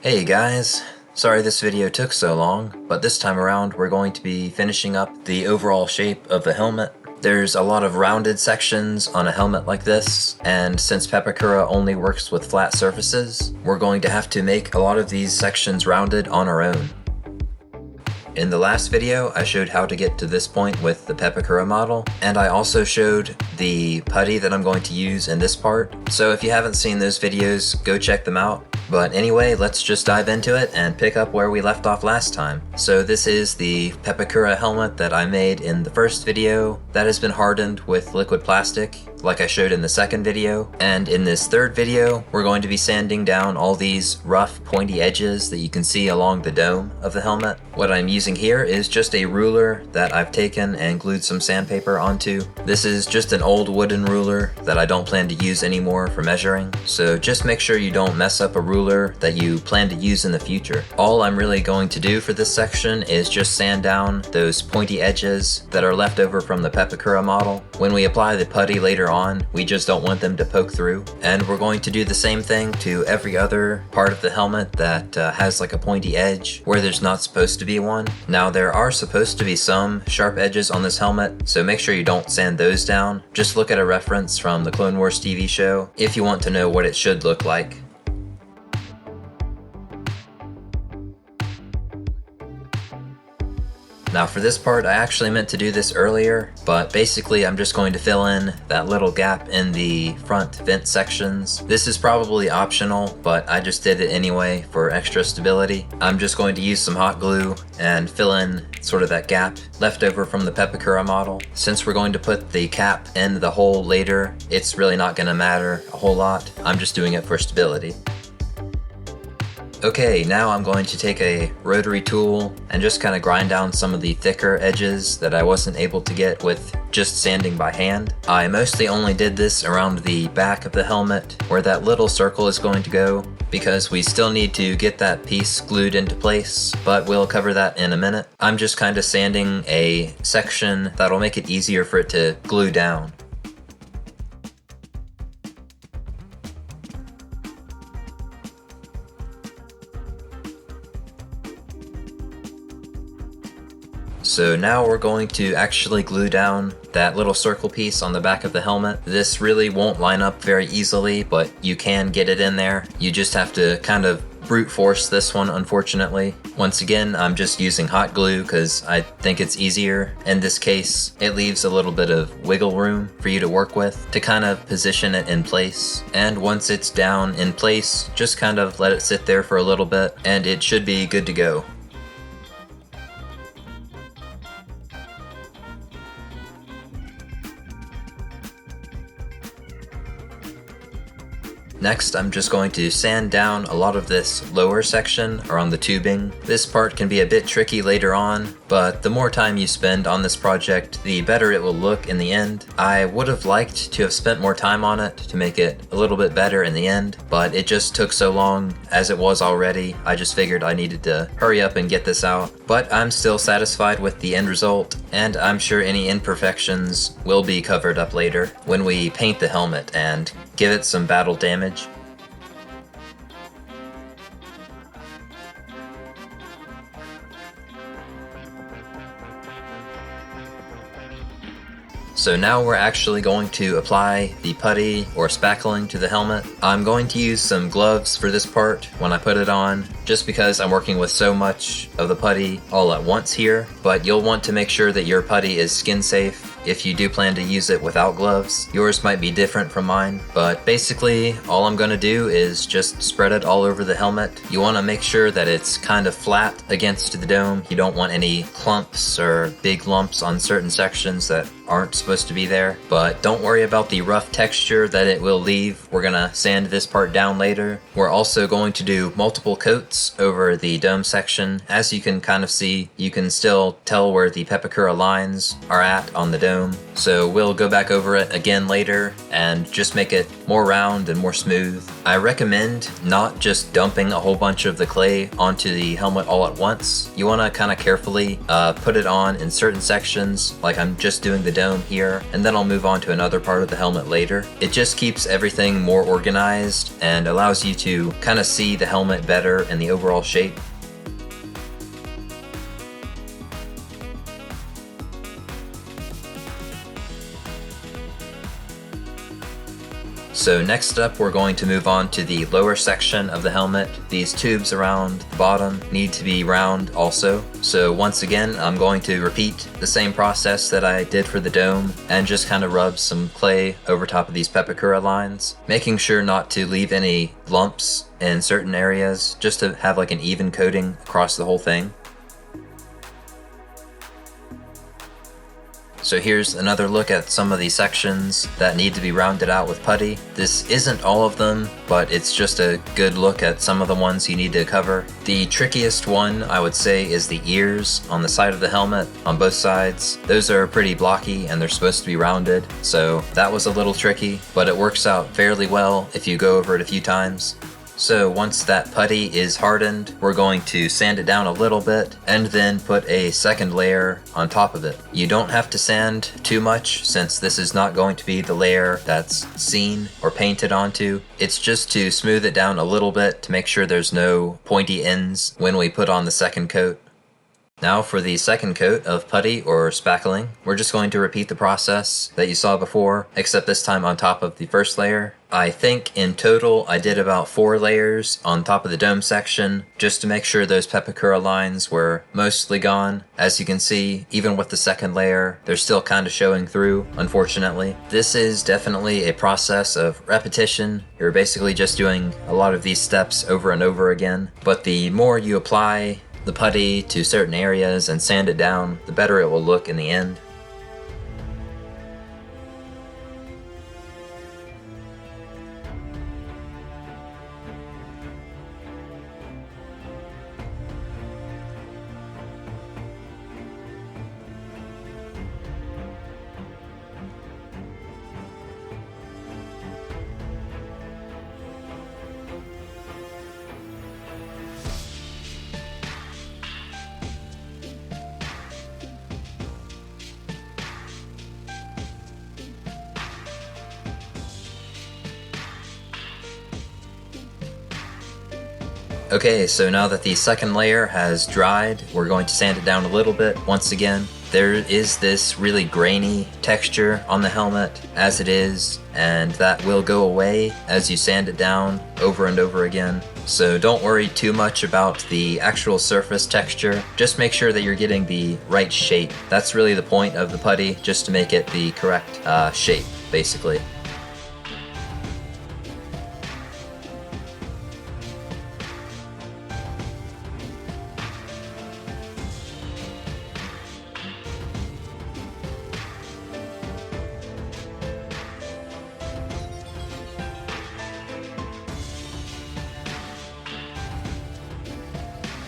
Hey guys, sorry this video took so long, but this time around we're going to be finishing up the overall shape of the helmet. There's a lot of rounded sections on a helmet like this, and since Pepakura only works with flat surfaces, we're going to have to make a lot of these sections rounded on our own. In the last video, I showed how to get to this point with the Pepakura model, and I also showed the putty that I'm going to use in this part. So if you haven't seen those videos, go check them out. But anyway, let's just dive into it and pick up where we left off last time. So this is the Pepakura helmet that I made in the first video that has been hardened with liquid plastic, like I showed in the second video. And in this third video, we're going to be sanding down all these rough, pointy edges that you can see along the dome of the helmet. What I'm using here is just a ruler that I've taken and glued some sandpaper onto. This is just an old wooden ruler that I don't plan to use anymore for measuring, so just make sure you don't mess up a ruler that you plan to use in the future. All I'm really going to do for this section is just sand down those pointy edges that are left over from the Pepakura model. When we apply the putty later on, we just don't want them to poke through. And we're going to do the same thing to every other part of the helmet that has like a pointy edge where there's not supposed to be one. Now there are supposed to be some sharp edges on this helmet, so make sure you don't sand those down. Just look at a reference from the Clone Wars TV show if you want to know what it should look like. Now for this part, I actually meant to do this earlier, but basically I'm just going to fill in that little gap in the front vent sections. This is probably optional, but I just did it anyway for extra stability. I'm just going to use some hot glue and fill in sort of that gap left over from the Pepakura model. Since we're going to put the cap in the hole later, it's really not going to matter a whole lot. I'm just doing it for stability. Okay, now I'm going to take a rotary tool and just kind of grind down some of the thicker edges that I wasn't able to get with just sanding by hand. I mostly only did this around the back of the helmet where that little circle is going to go, because we still need to get that piece glued into place, but we'll cover that in a minute. I'm just kind of sanding a section that'll make it easier for it to glue down. So now we're going to actually glue down that little circle piece on the back of the helmet. This really won't line up very easily, but you can get it in there. You just have to kind of brute force this one, unfortunately. Once again, I'm just using hot glue because I think it's easier. In this case, it leaves a little bit of wiggle room for you to work with to kind of position it in place. And once it's down in place, just kind of let it sit there for a little bit and it should be good to go. Next, I'm just going to sand down a lot of this lower section around the tubing. This part can be a bit tricky later on, but the more time you spend on this project, the better it will look in the end. I would have liked to have spent more time on it to make it a little bit better in the end, but it just took so long as it was already. I just figured I needed to hurry up and get this out. But I'm still satisfied with the end result, and I'm sure any imperfections will be covered up later when we paint the helmet and give it some battle damage. So now we're actually going to apply the putty or spackling to the helmet. I'm going to use some gloves for this part when I put it on, just because I'm working with so much of the putty all at once here, but you'll want to make sure that your putty is skin safe if you do plan to use it without gloves. Yours might be different from mine, but basically all I'm going to do is just spread it all over the helmet. You want to make sure that it's kind of flat against the dome. You don't want any clumps or big lumps on certain sections that aren't supposed to be there, but don't worry about the rough texture that it will leave. We're gonna sand this part down later. We're also going to do multiple coats over the dome section. As you can kind of see, you can still tell where the Pepakura lines are at on the dome, so we'll go back over it again later and just make it more round and more smooth. I recommend not just dumping a whole bunch of the clay onto the helmet all at once. You want to kind of carefully put it on in certain sections, like I'm just doing the dome here, and then I'll move on to another part of the helmet later. It just keeps everything more organized and allows you to kind of see the helmet better and the overall shape. So next up, we're going to move on to the lower section of the helmet. These tubes around the bottom need to be round also. So once again, I'm going to repeat the same process that I did for the dome and just kind of rub some clay over top of these Pepakura lines, making sure not to leave any lumps in certain areas, just to have like an even coating across the whole thing. So here's another look at some of the sections that need to be rounded out with putty. This isn't all of them, but it's just a good look at some of the ones you need to cover. The trickiest one, I would say, is the ears on the side of the helmet on both sides. Those are pretty blocky and they're supposed to be rounded, so that was a little tricky, but it works out fairly well if you go over it a few times. So once that putty is hardened, we're going to sand it down a little bit and then put a second layer on top of it. You don't have to sand too much since this is not going to be the layer that's seen or painted onto. It's just to smooth it down a little bit to make sure there's no pointy ends when we put on the second coat. Now for the second coat of putty or spackling, we're just going to repeat the process that you saw before, except this time on top of the first layer. I think in total I did about 4 layers on top of the dome section, just to make sure those Pepakura lines were mostly gone. As you can see, even with the second layer, they're still kind of showing through, unfortunately. This is definitely a process of repetition. You're basically just doing a lot of these steps over and over again, but the more you apply the putty to certain areas and sand it down, the better it will look in the end. Okay, so now that the second layer has dried, we're going to sand it down a little bit once again. There is this really grainy texture on the helmet as it is, and that will go away as you sand it down over and over again. So don't worry too much about the actual surface texture. Just make sure that you're getting the right shape. That's really the point of the putty, just to make it the correct shape, basically.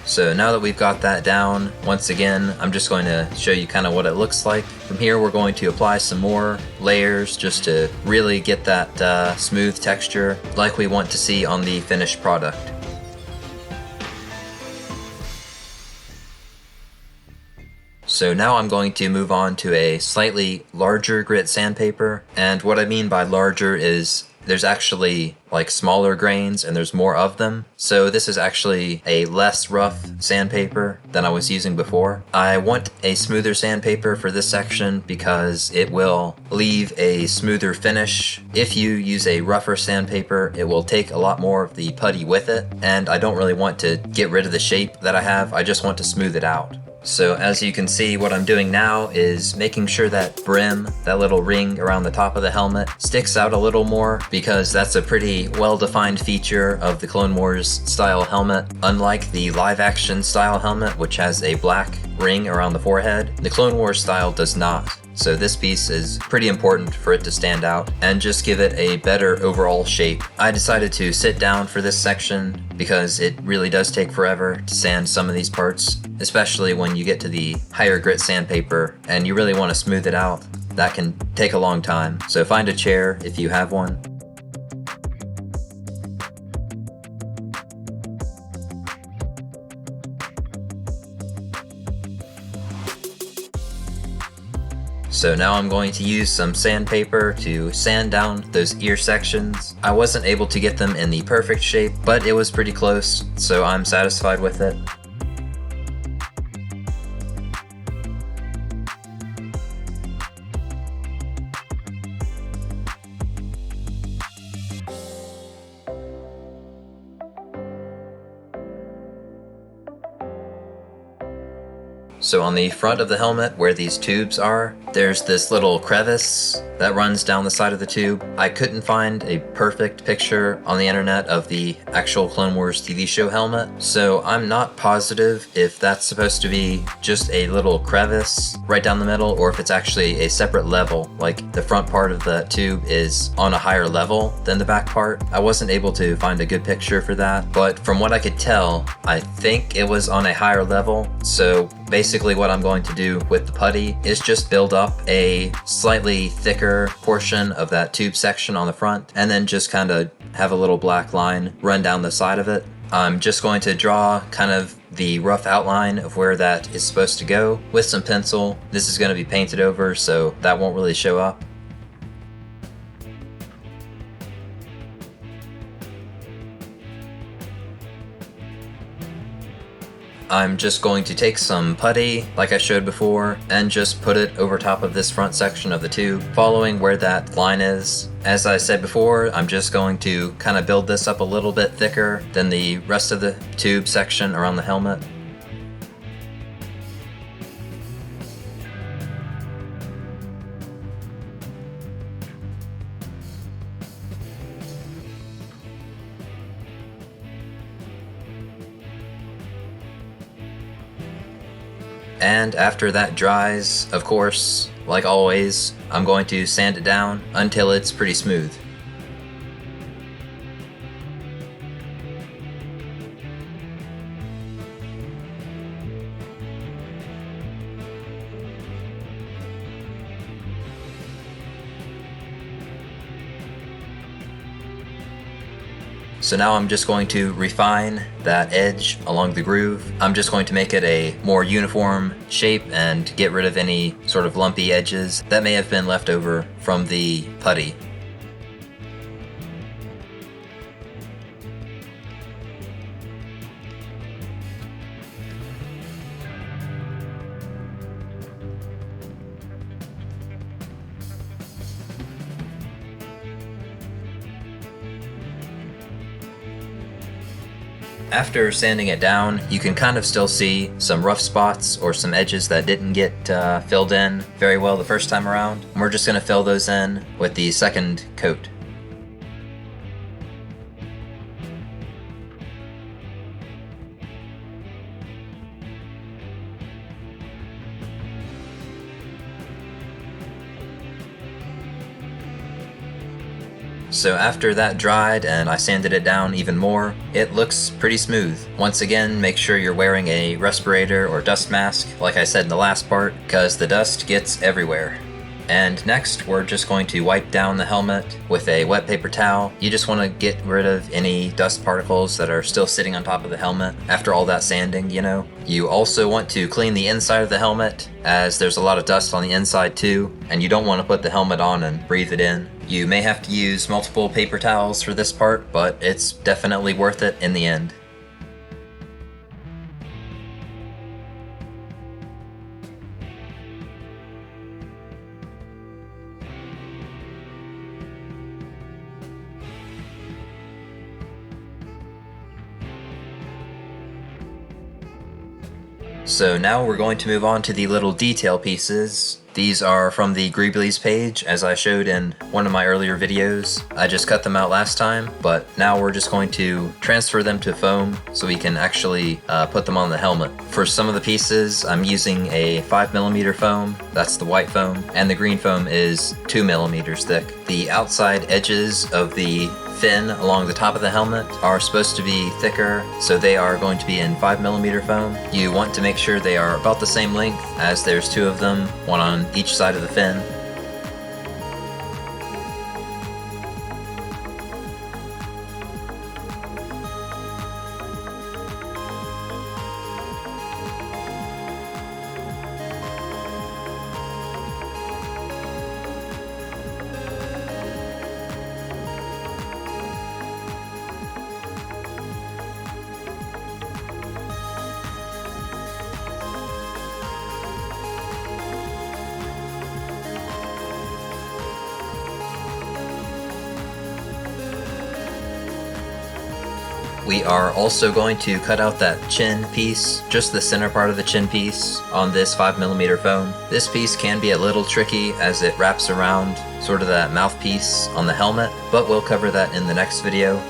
So now that we've got that down, once again, I'm just going to show you kind of what it looks like. From here, we're going to apply some more layers just to really get that smooth texture like we want to see on the finished product. So now I'm going to move on to a slightly larger grit sandpaper, and what I mean by larger is there's actually like smaller grains and there's more of them. So this is actually a less rough sandpaper than I was using before. I want a smoother sandpaper for this section because it will leave a smoother finish. If you use a rougher sandpaper, it will take a lot more of the putty with it, and I don't really want to get rid of the shape that I have. I just want to smooth it out. So as you can see, what I'm doing now is making sure that brim, that little ring around the top of the helmet, sticks out a little more, because that's a pretty well-defined feature of the Clone Wars style helmet. Unlike the live-action style helmet, which has a black ring around the forehead, the Clone Wars style does not. So this piece is pretty important for it to stand out and just give it a better overall shape. I decided to sit down for this section because it really does take forever to sand some of these parts, especially when you get to the higher grit sandpaper and you really want to smooth it out. That can take a long time, so find a chair if you have one. So now I'm going to use some sandpaper to sand down those ear sections. I wasn't able to get them in the perfect shape, but it was pretty close, so I'm satisfied with it. So on the front of the helmet where these tubes are, there's this little crevice that runs down the side of the tube. I couldn't find a perfect picture on the internet of the actual Clone Wars TV show helmet, so I'm not positive if that's supposed to be just a little crevice right down the middle or if it's actually a separate level, like the front part of the tube is on a higher level than the back part. I wasn't able to find a good picture for that, but from what I could tell, I think it was on a higher level. So basically what I'm going to do with the putty is just build up a slightly thicker portion of that tube section on the front and then just kind of have a little black line run down the side of it. I'm just going to draw kind of the rough outline of where that is supposed to go with some pencil. This is going to be painted over, so that won't really show up. I'm just going to take some putty, like I showed before, and just put it over top of this front section of the tube, following where that line is. As I said before, I'm just going to kind of build this up a little bit thicker than the rest of the tube section around the helmet. And after that dries, of course, like always, I'm going to sand it down until it's pretty smooth. So now I'm just going to refine that edge along the groove. I'm just going to make it a more uniform shape and get rid of any sort of lumpy edges that may have been left over from the putty. After sanding it down, you can kind of still see some rough spots or some edges that didn't get filled in very well the first time around. And we're just going to fill those in with the second coat. So after that dried and I sanded it down even more, it looks pretty smooth. Once again, make sure you're wearing a respirator or dust mask, like I said in the last part, because the dust gets everywhere. And next, we're just going to wipe down the helmet with a wet paper towel. You just want to get rid of any dust particles that are still sitting on top of the helmet after all that sanding, you know. You also want to clean the inside of the helmet, as there's a lot of dust on the inside too, and you don't want to put the helmet on and breathe it in. You may have to use multiple paper towels for this part, but it's definitely worth it in the end. So now we're going to move on to the little detail pieces. These are from the Greeblies page, as I showed in one of my earlier videos. I just cut them out last time, but now we're just going to transfer them to foam so we can actually put them on the helmet. For some of the pieces, I'm using a 5mm foam, that's the white foam, and the green foam is 2mm thick. The outside edges of the fin along the top of the helmet are supposed to be thicker, so they are going to be in 5mm foam. You want to make sure they are about the same length, as there's two of them, one on each side of the fin. We are also going to cut out that chin piece, just the center part of the chin piece, on this 5mm foam. This piece can be a little tricky as it wraps around sort of that mouthpiece on the helmet, but we'll cover that in the next video.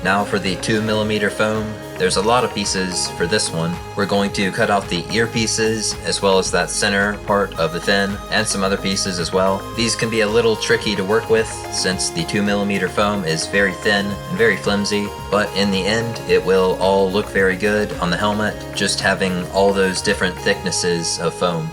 Now for the 2mm foam, there's a lot of pieces for this one. We're going to cut out the ear pieces, as well as that center part of the fin, and some other pieces as well. These can be a little tricky to work with, since the 2mm foam is very thin and very flimsy, but in the end, it will all look very good on the helmet, just having all those different thicknesses of foam.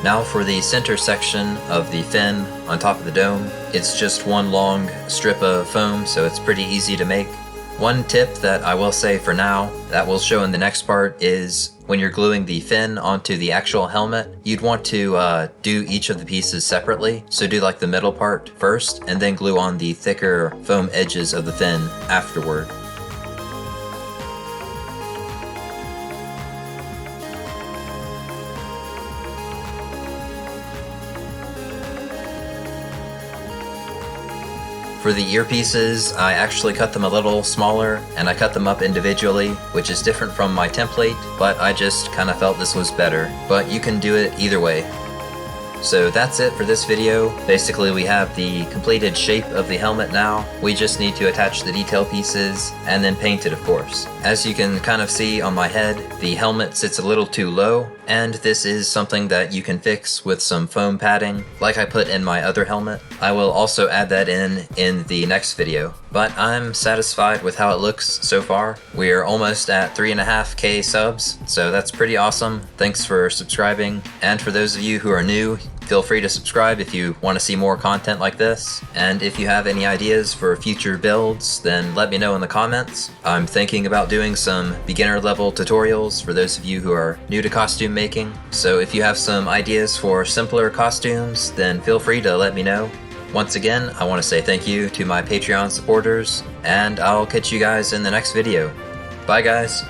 Now for the center section of the fin on top of the dome, it's just one long strip of foam, so it's pretty easy to make. One tip that I will say for now, that we'll show in the next part, is when you're gluing the fin onto the actual helmet, you'd want to do each of the pieces separately. So do like the middle part first, and then glue on the thicker foam edges of the fin afterward. For the earpieces, I actually cut them a little smaller, and I cut them up individually, which is different from my template, but I just kind of felt this was better. But you can do it either way. So that's it for this video. Basically, we have the completed shape of the helmet now. We just need to attach the detail pieces and then paint it, of course. As you can kind of see on my head, the helmet sits a little too low, and this is something that you can fix with some foam padding, like I put in my other helmet. I will also add that in the next video. But I'm satisfied with how it looks so far. We're almost at 3.5K subs, so that's pretty awesome. Thanks for subscribing, and for those of you who are new, feel free to subscribe if you want to see more content like this. And if you have any ideas for future builds, then let me know in the comments. I'm thinking about doing some beginner level tutorials for those of you who are new to costume making. So if you have some ideas for simpler costumes, then feel free to let me know. Once again, I want to say thank you to my Patreon supporters, and I'll catch you guys in the next video. Bye guys!